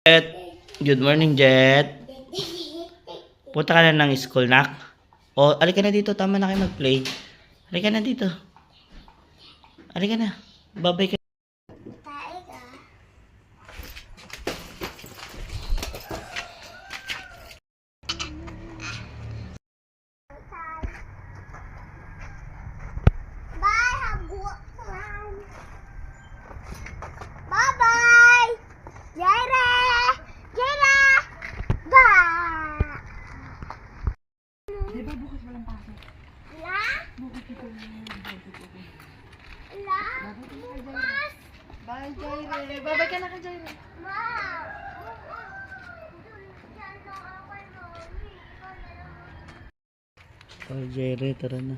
Jet. Good morning, Jet. Punta ka na ng school, nak. O, alika na dito. Tama na kayo mag-play. Alika na dito. Alika na. Babay ka. Bye-bye! Jaira! Jaira! Bye! Di ba bukas walang pasok? La? Bukas ito yung La? Bukas? Bye, Jaire. Babay ka na ka, Jaire. Ma! O, Jerry, tara na.